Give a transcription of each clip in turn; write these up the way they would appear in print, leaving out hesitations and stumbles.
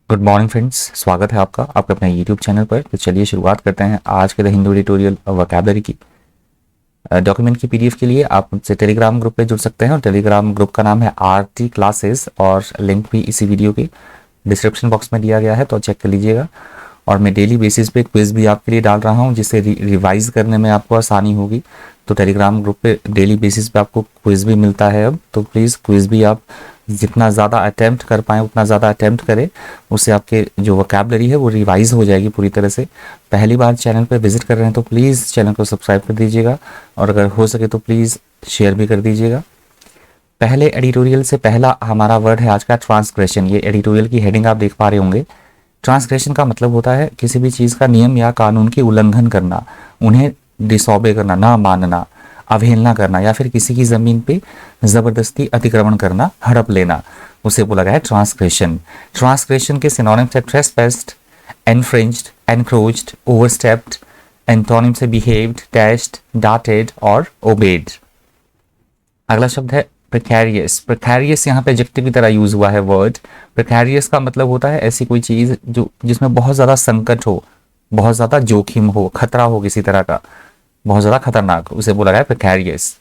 Good morning friends, स्वागत है आपका आपके अपने यूट्यूब चैनल पर। तो चलिए शुरुआत करते हैं आज के द हिंदू एडिटोरियल वोकैबुलरी की। डॉक्यूमेंट की पीडीएफ के लिए आप मुझसे टेलीग्राम ग्रुप पे जुड़ सकते हैं और टेलीग्राम ग्रुप का नाम है आरटी क्लासेस और लिंक भी इसी वीडियो के डिस्क्रिप्शन बॉक्स में दिया गया है, तो चेक कर लीजिएगा। और मैं डेली बेसिस पे क्विज़ भी आपके लिए डाल रहा हूँ जिससे रिवाइज करने में आपको आसानी होगी। तो टेलीग्राम ग्रुप पे डेली बेसिस पे आपको क्विज़ भी मिलता है अब, तो प्लीज़ क्विज़ भी आप जितना ज़्यादा अटैम्प्ट कर पाएँ उतना ज़्यादा अटैम्प्ट करें, उससे आपके जो वोकैबुलरी है वो रिवाइज हो जाएगी पूरी तरह से। पहली बार चैनल पर विजिट कर रहे हैं तो प्लीज़ चैनल को सब्सक्राइब कर दीजिएगा और अगर हो सके तो प्लीज़ शेयर भी कर दीजिएगा। पहले एडिटोरियल से पहला हमारा वर्ड है आज का ट्रांसग्रेशन। ये एडिटोरियल की हेडिंग आप देख पा रहे होंगे। ट्रांसग्रेशन का मतलब होता है किसी भी चीज़ का नियम या कानून की उल्लंघन करना, उन्हें डिसऑबे करना, ना मानना, अवहेलना करना या फिर किसी की ज़मीन पे ज़बरदस्ती अतिक्रमण करना, हड़प लेना, उसे बोला गया है ट्रांसग्रेशन। ट्रांसग्रेशन के सिनोनिम्स है ट्रेसपैस्ड, एनफ्रिंज्ड, एनक्रोच्ड, ओवरस्टेप्ड। एंटोनिम्स है बिहेव्ड, टैच्ड, डांटेड और ओबेड। अगला शब्द है प्रिकैरियस। प्रिकैरियस यहाँ पे एडजेक्टिव की तरह यूज हुआ है वर्ड। प्रिकैरियस का मतलब होता है ऐसी कोई चीज जो जिसमें बहुत ज्यादा संकट हो, बहुत ज्यादा जोखिम हो, खतरा हो किसी तरह का, बहुत ज्यादा खतरनाक, उसे बोला गया है प्रिकैरियस।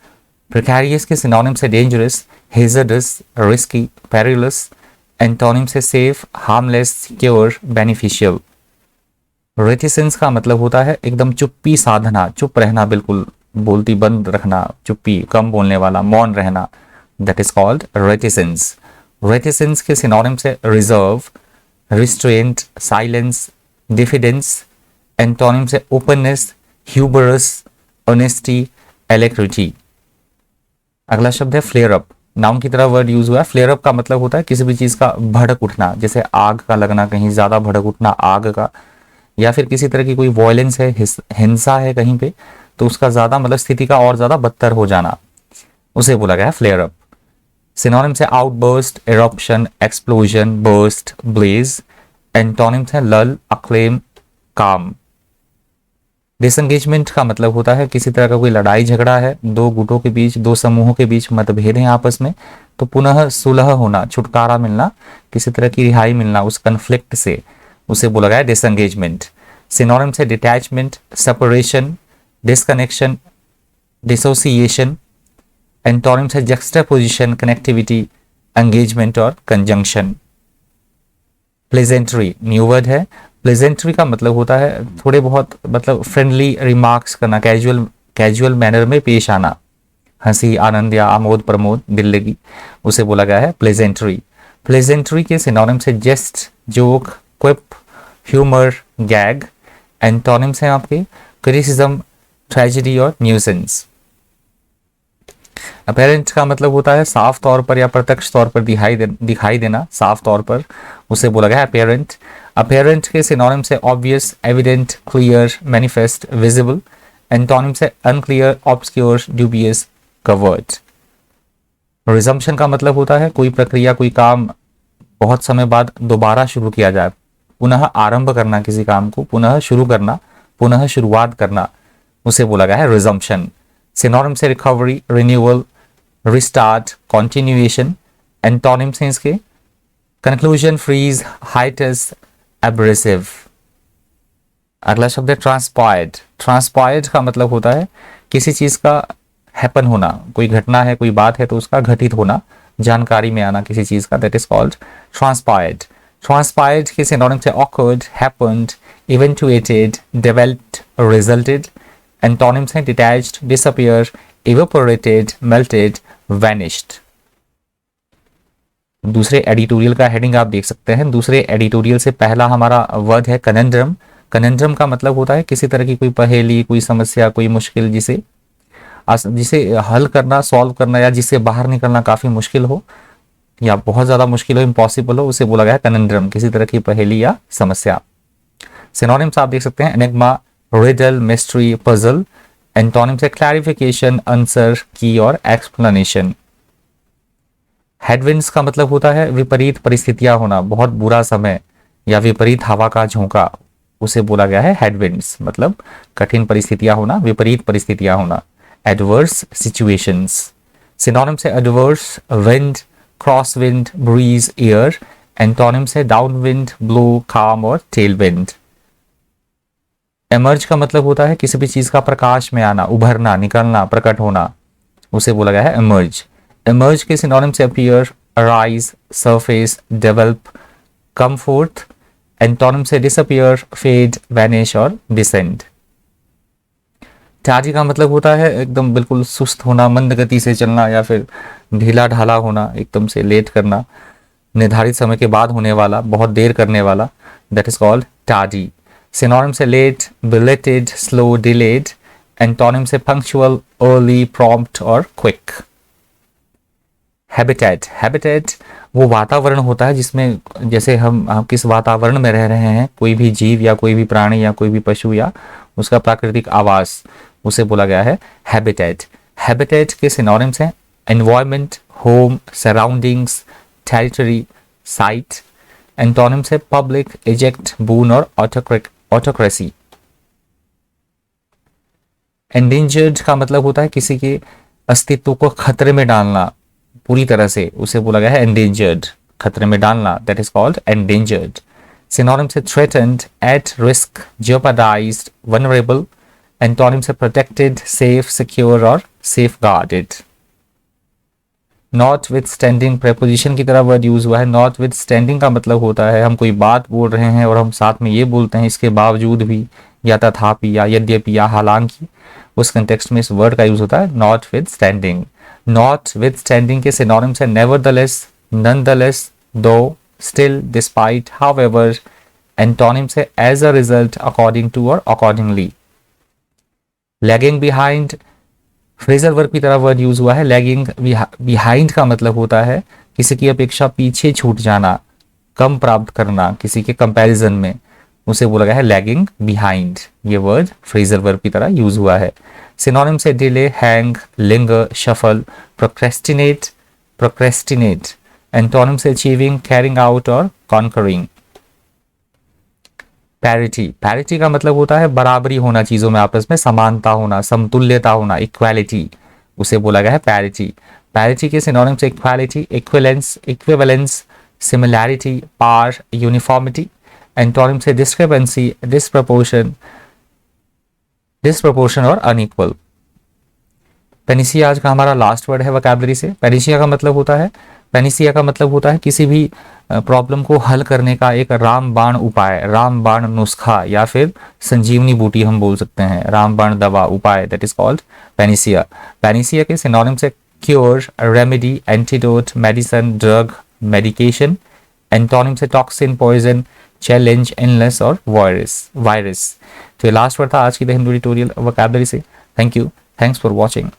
प्रिकैरियस के सिनोनिम्स है dangerous, hazardous, risky, perilous. Antonyms है सेफ, हार्मलेस, सिक्योर, बेनिफिशियल। रेटिसेंस का मतलब होता है एकदम चुप्पी साधना, चुप रहना, बिल्कुल बोलती बंद रखना, चुप्पी, कम बोलने वाला, मौन रहना, दैट इज कॉल्ड रेटिसेंस। रेटिसेंस के सिनोनिम्स है reserve, restraint, silence, diffidence. Antonyms है ओपननेस, ह्यूबरस, ऑनेस्टी, एलेक्रिटी। अगला शब्द है फ्लेयर अप। नाउन की तरह वर्ड यूज हुआ है। फ्लेयर अप का मतलब होता है किसी भी चीज का भड़क उठना, जैसे आग का लगना, कहीं ज्यादा भड़क उठना आग का, या फिर किसी तरह की कोई वॉयलेंस है, हिंसा है कहीं पे, तो उसका ज्यादा मतलब स्थिति का और ज्यादा बदतर हो जाना, उसे बोला गया है फ्लेयर अप। सिनोनिम्स है outburst, eruption, explosion, burst, blaze. Antonyms है लल, अक्लेम, काम। डिसंगेजमेंट का मतलब होता है किसी तरह का कोई लड़ाई झगड़ा है, दो गुटों के बीच, दो समूहों के बीच मतभेद है आपस में, तो पुनः सुलह होना, छुटकारा मिलना, किसी तरह की रिहाई मिलना उस कन्फ्लिक्ट से, उसे बोला गया है डिसंगेजमेंट। सिनोनिम्स है detachment, separation, disconnection, dissociation. Antonyms है जक्सटापोजिशन, कनेक्टिविटी, एंगेजमेंट और कंजंक्शन। प्लेजेंट्री न्यू वर्ड है। प्लेजेंट्री का मतलब होता है थोड़े बहुत मतलब फ्रेंडली रिमार्क्स करना, कैजुअल मैनर में पेश आना, हंसी, आनंद या आमोद प्रमोद, दिल लगी, उसे बोला गया है प्लेजेंट्री। प्लेजेंट्री के सिनोनिम्स है जेस्ट, जोक, क्विप, ह्यूमर, गैग। एंटोनिम्स हैं आपके क्रिटिसिज्म, ट्रेजेडी और न्यूसेंस। अपेरेंट का मतलब होता है साफ तौर पर या प्रत्यक्ष तौर पर दिखाई देना, साफ तौर पर, उसे बोला गया है अपेरेंट। अपेरेंट के सिनोनिम्स है obvious, evident, clear, manifest, visible. Antonyms है unclear, obscure, dubious, covered. Resumption का मतलब होता है कोई प्रक्रिया, कोई काम बहुत समय बाद दोबारा शुरू किया जाए, पुनः आरंभ करना, किसी काम को पुनः शुरू करना, पुनः शुरुआत करना, उसे बोला गया है रिजम्पशन। सिनोनिम्स है recovery, renewal, restart, continuation. Antonyms हैं इसके कंक्लूजन, फ्रीज, हाइटस, एब्रेसिव। अगला शब्द है ट्रांसपायर्ड। ट्रांसपायर्ड का मतलब होता है किसी चीज का हैपन होना, कोई घटना है, कोई बात है तो उसका घटित होना, जानकारी में आना किसी चीज का, that is called transpired. Transpired के सिनोनिम्स है occurred, happened, eventuated, developed, resulted. Antonyms हैं detached, disappear, evaporated, melted, vanished. दूसरे एडिटोरियल का हेडिंग आप देख सकते हैं। दूसरे एडिटोरियल से पहला हमारा वर्ड है कनेंड्रम। कनेंड्रम का मतलब होता है किसी तरह की कोई पहेली, कोई समस्या, कोई मुश्किल जिसे हल करना, सॉल्व करना या जिससे बाहर निकलना काफी मुश्किल हो या बहुत ज्यादा मुश्किल हो, इम्पॉसिबल हो, उसे बोला गया है कनेंड्रम, किसी तरह की पहेली या समस्या। सिनोनिम्स आप देख सकते हैं enigma, riddle, mystery, puzzle. Antonyms है क्लैरिफिकेशन, आंसर, की और एक्सप्लेनेशन। हेडविंड्स का मतलब होता है विपरीत परिस्थितियां होना, बहुत बुरा समय या विपरीत हवा का झोंका, उसे बोला गया है हेडविंड्स, मतलब कठिन परिस्थितियां होना, विपरीत परिस्थितियां होना, एडवर्स सिचुएशंस। सिनोनिम्स है adverse, wind, crosswind, breeze, air. Antonyms है डाउन विंड, ब्लो, काम और टेल विंड। एमर्ज का मतलब होता है किसी भी चीज का प्रकाश में आना, उभरना, निकलना, प्रकट होना, उसे बोला गया है एमर्ज। एमर्ज के सिनोनिम से अपीयर, अराइज, सरफेस, डेवलप, कम फोर्थ। एंटोनिम से डिसअपीयर, फेड, वैनिश और डिसेंड। टैडी का मतलब होता है एकदम बिल्कुल सुस्त होना, मंद गति से चलना या फिर ढीला ढाला होना, एकदम से लेट करना, निर्धारित समय के बाद होने वाला, बहुत देर करने वाला, दैट इज कॉल्ड टैडी। सिनोनिम से late, belated, slow, delayed. Antonym से पंक्चुअल, अर्ली, प्रॉम्प्ट और क्विक। हैबिटेट, हैबिटेट वो वातावरण होता है जिसमें, जैसे हम किस वातावरण में रह रहे हैं, कोई भी जीव या कोई भी प्राणी या कोई भी पशु या उसका प्राकृतिक आवास, उसे बोला गया है हैबिटेट। हैबिटेट के सिनोनिम्स हैं environment, home, surroundings, territory, site. Antonyms है पब्लिक, एजेक्ट, बून और ऑटोक्रेसी। एंडेंजर्ड का मतलब होता है किसी के अस्तित्व को खतरे में डालना पूरी तरह से, उसे बोला गया है एंडेंजर्ड, खतरे में डालना, that is called endangered. Synonym से threatened, at risk, jeopardised, vulnerable. Antonym से प्रोटेक्टेड, सेफ, सिक्योर और safeguarded. Notwithstanding preposition की तरह वर्ड यूज हुआ है। नॉट विथ स्टैंडिंग का मतलब होता है हम कोई बात बोल रहे हैं और हम साथ में ये बोलते हैं इसके बावजूद भी, या तथापि, या यद्यपि, या हालांकि, उस कंटेक्स्ट में इस वर्ड का यूज होता है notwithstanding. Notwithstanding के सिनोनिम्स है nevertheless, nonetheless, though, still, despite, however. Antonyms है as a result, according to और accordingly. Lagging behind, phrasal verb की तरह वर्ड यूज हुआ है। लैगिंग बिहाइंड का मतलब होता है किसी की अपेक्षा पीछे छूट जाना, कम प्राप्त करना किसी के कंपैरिजन में, उसे बोला गया है लैगिंग बिहाइंड। ये वर्ड फ्रेजल वर्ब की तरह यूज हुआ है। सिनोनिम से delay, hang, linger, shuffle, procrastinate. Antonym से अचीविंग, कैरिंग आउट और कॉन्करिंग। पैरिटी, पैरिटी का मतलब होता है बराबरी होना, चीजों में आपस में समानता होना, समतुल्यता होना, इक्वालिटी, उसे बोला गया है पैरिटी। पैरिटी के सिनोनिम से इक्वालिटी, इक्विवेलेंस, इक्विवेलेंस, सिमिलैरिटी, पार, यूनिफॉर्मिटी। एंटोनिम से डिस्क्रिपेंसी, डिस्प्रपोर्शन और अनइक्वल। पेनिसिया आज का हमारा लास्ट वर्ड है वोकैबुलरी से। पेनिसिया का मतलब होता है किसी भी प्रॉब्लम को हल करने का एक रामबाण उपाय, रामबाण नुस्खा या फिर संजीवनी बूटी हम बोल सकते हैं, रामबाण दवा, उपाय, दैट इज कॉल्ड पेनिसिया। पेनिसिया के सिनोनिम से cure, remedy, antidote, medicine, drug, medication. Antonym से टॉक्सिन, पॉइजन, चैलेंज, इलनेस और वायरस। तो ये लास्ट वर्ड था आज की द हिंदू ट्यूटोरियल वोकैबुलरी से। Thank you, thanks for watching.